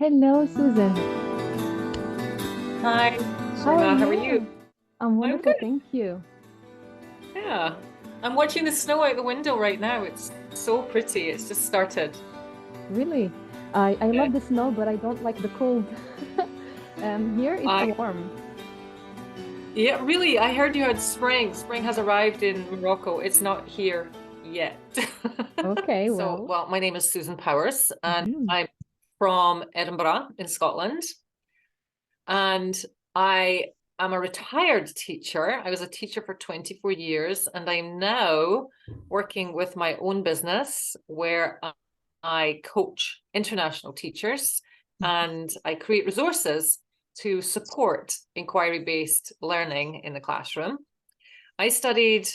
Hello, Susan. Hi, How are Shema. How are you? you? I'm I'm wonderful, good. thank you. Yeah. I'm watching the snow out the window right now. It's so pretty. It's just started. Really, I Yeah. love the snow, but I don't like the cold. Here it's I warm. yeah, really, I heard you had spring. Spring has arrived in Morocco. It's not here yet. Okay, So, well, well, my name is Susan Powers, and mhm. I'm from Edinburgh in Scotland. And I am a retired teacher. I was a teacher for 24 years, and I'm now working with my own business where I coach international teachers and I create resources to support inquiry-based learning in the classroom. I studied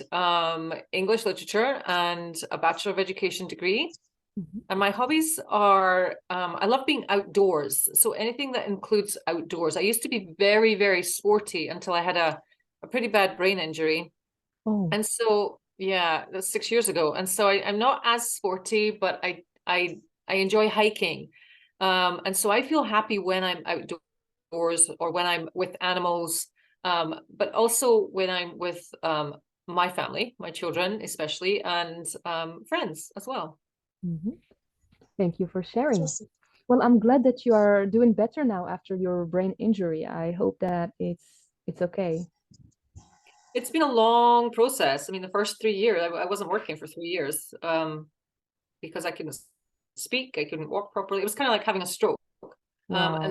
English literature and a Bachelor of Education degree. Mhm. And my hobbies are, I love being outdoors. So anything that includes outdoors. I used to be very, very sporty until I had a pretty bad brain injury. Oh, And so, yeah, that's 6 years ago. And so I'm not as sporty, but I enjoy hiking. And so I feel happy when I'm outdoors or when I'm with animals, but also when I'm with my family, my children especially, and friends as well. mhm. Thank you for sharing. Well, I'm glad that you are doing better now after your brain injury. I hope that it's okay. It's been a long process. I mean, the first 3 years, I wasn't working for 3 years because I couldn't speak, I couldn't walk properly. It was kind of like having a stroke. And Wow.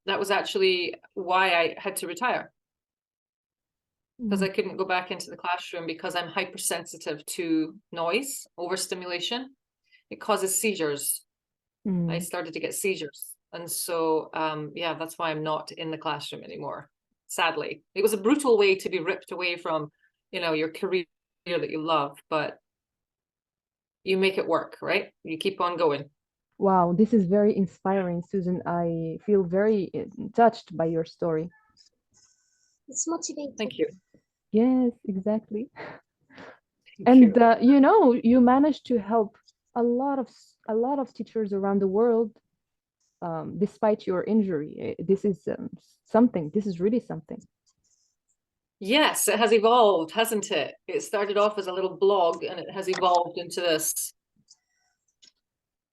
that was actually why I had to retire because Mm, I couldn't go back into the classroom because I'm hypersensitive to noise, overstimulation. It causes seizures. I mm. started to get seizures. And so, yeah, that's why I'm not in the classroom anymore. Sadly, it was a brutal way to be ripped away from, your career that you love, but you make it work, right? You keep on going. Wow, this is very inspiring, Susan. I feel very touched by your story. It's motivating. Thank you. Yes, exactly. Thank And you. you managed to help a lot of teachers around the world, despite your injury. This is something. This is really something. Yes, it has evolved, hasn't it? It started off as a little blog and it has evolved into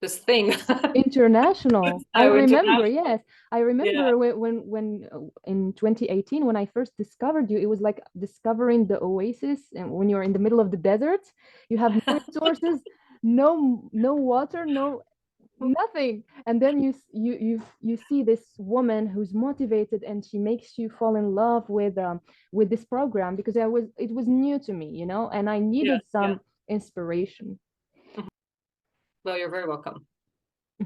this thing. International. I Now remember, international. yes, I Yeah. remember when in 2018 when I first discovered you, it was like discovering the oasis, and when you're in the middle of the desert, you have no resources, no water, no nothing, and then you see this woman who's motivated and she makes you fall in love with this program because it was new to me, and I Yeah, needed yeah. some inspiration. Well, you're very welcome.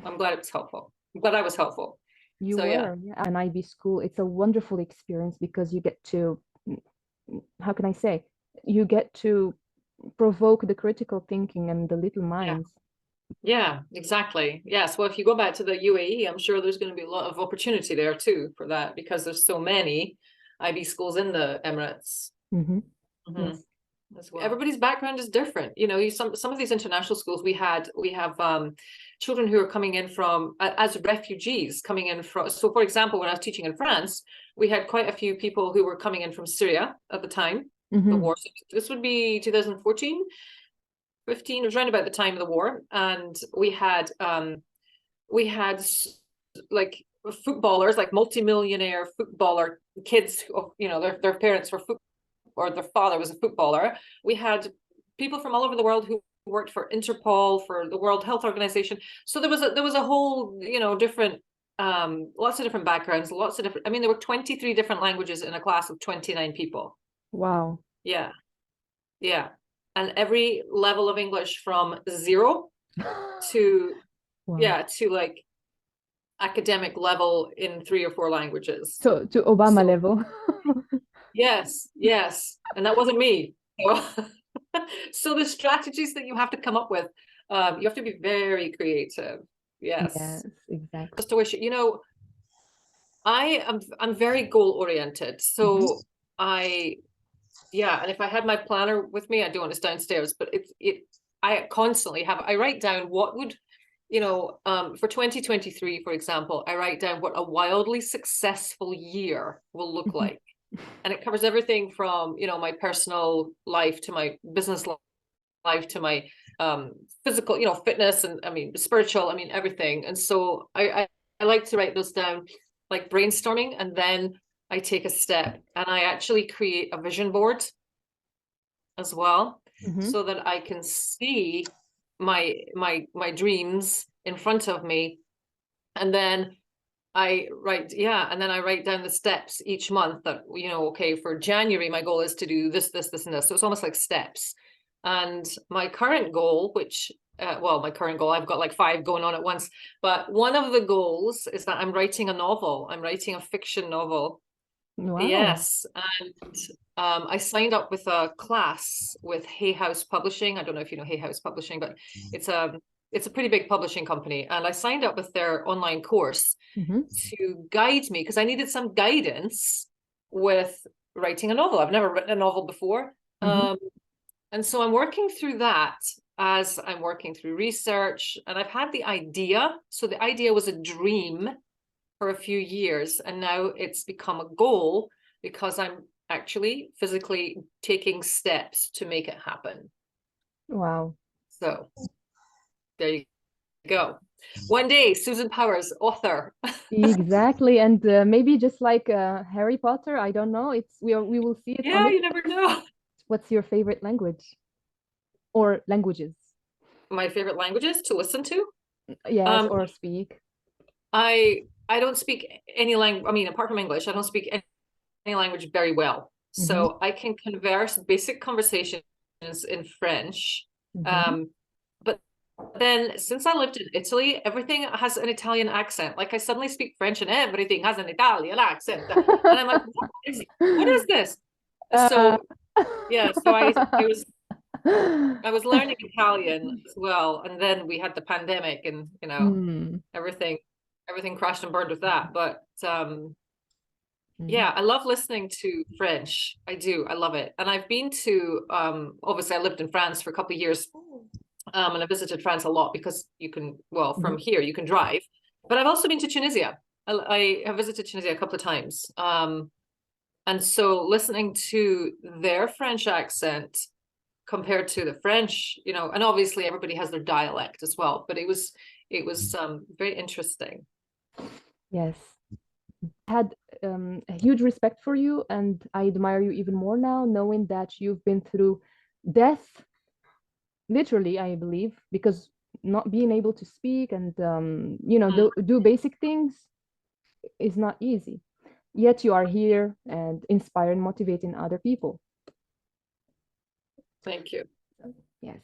I'm glad it was helpful. I'm glad I was helpful. You So yeah. were, yeah. An IB school, it's a wonderful experience because you get to, how can I say, you get to provoke the critical thinking and the little Yeah. minds. Yeah, exactly. Yes. Well, if you go back to the UAE, I'm sure there's going to be a lot of opportunity there too for that because there's so many IB schools in the Emirates. Hmm. Mhm. Yes. As well. Everybody's background is different. Some of these international schools we have children who are coming in from as refugees coming in from. So, for example, when I was teaching in France, we had quite a few people who were coming in from Syria at the time, the Hmm. war. So this would be 2014, 15. It was around about the time of the war, and we had like footballers, like multimillionaire footballer kids. Their parents were or their father was a footballer. We had people from all over the world who worked for Interpol, for the World Health Organization. So there was a whole, different lots of different backgrounds, lots of different. I mean, there were 23 different languages in a class of 29 people. Wow. Yeah, yeah. And every level of English from zero to Wow. yeah, to like academic level in 3 or 4 languages. To Obama So level. yes, yes. And that wasn't me. So, so the strategies that you have to come up with, you have to be very creative. Yes, Yes. exactly. Just to wish, I'm very goal oriented. Hmm. So I yeah, and if I had my planner with me, I don't want it's downstairs, but I constantly I write down for 2023, for example, I write down what a wildly successful year will look like. And it covers everything from, my personal life to my business life to my physical, fitness, and spiritual, everything. And so I like to write those down like brainstorming, and then I take a step and I actually create a vision board as well, so that I can see my dreams in front of me. And then I write down the steps each month that, okay, for January, my goal is to do this, this, this, and this. So it's almost like steps. And my current goal, I've got like 5 going on at once, but one of the goals is that I'm writing a novel. I'm writing a fiction novel. Wow. Yes. And I signed up with a class with Hay House Publishing. I don't know if you know Hay House Publishing, but it's a pretty big publishing company. And I signed up with their online course to guide me, because I needed some guidance with writing a novel. I've never written a novel before. And so I'm working through that as I'm working through research. And I've had the idea. So the idea was a dream for a few years. And now it's become a goal, because I'm actually physically taking steps to make it happen. Wow. So there you go. One day, Susan Powers, author. Exactly. And maybe just like Harry Potter, I don't know. We will see it. Yeah, you never know. What's your favorite language or languages? My favorite languages to listen to? Yes, or speak. I don't speak any language. Apart from English, I don't speak any language very well. So I can converse basic conversations in French. But then since I lived in Italy, everything has an Italian accent. Like I suddenly speak French and everything has an Italian accent. And I'm like, what is this? So yeah, so I was learning Italian as well. And then we had the pandemic, and everything crashed and burned with that. But yeah, I love listening to French. I do. I love it. And I've been to, obviously I lived in France for a couple of years. And I visited France a lot, because you can, from here you can drive. But I've also been to Tunisia. I have visited Tunisia a couple of times. And so listening to their French accent compared to the French, and obviously everybody has their dialect as well, but it was very interesting. Yes. I had a huge respect for you, and I admire you even more now, knowing that you've been through death, literally, I believe, because not being able to speak and do basic things is not easy. Yet you are here and inspiring, motivating other people. Thank you. Yes.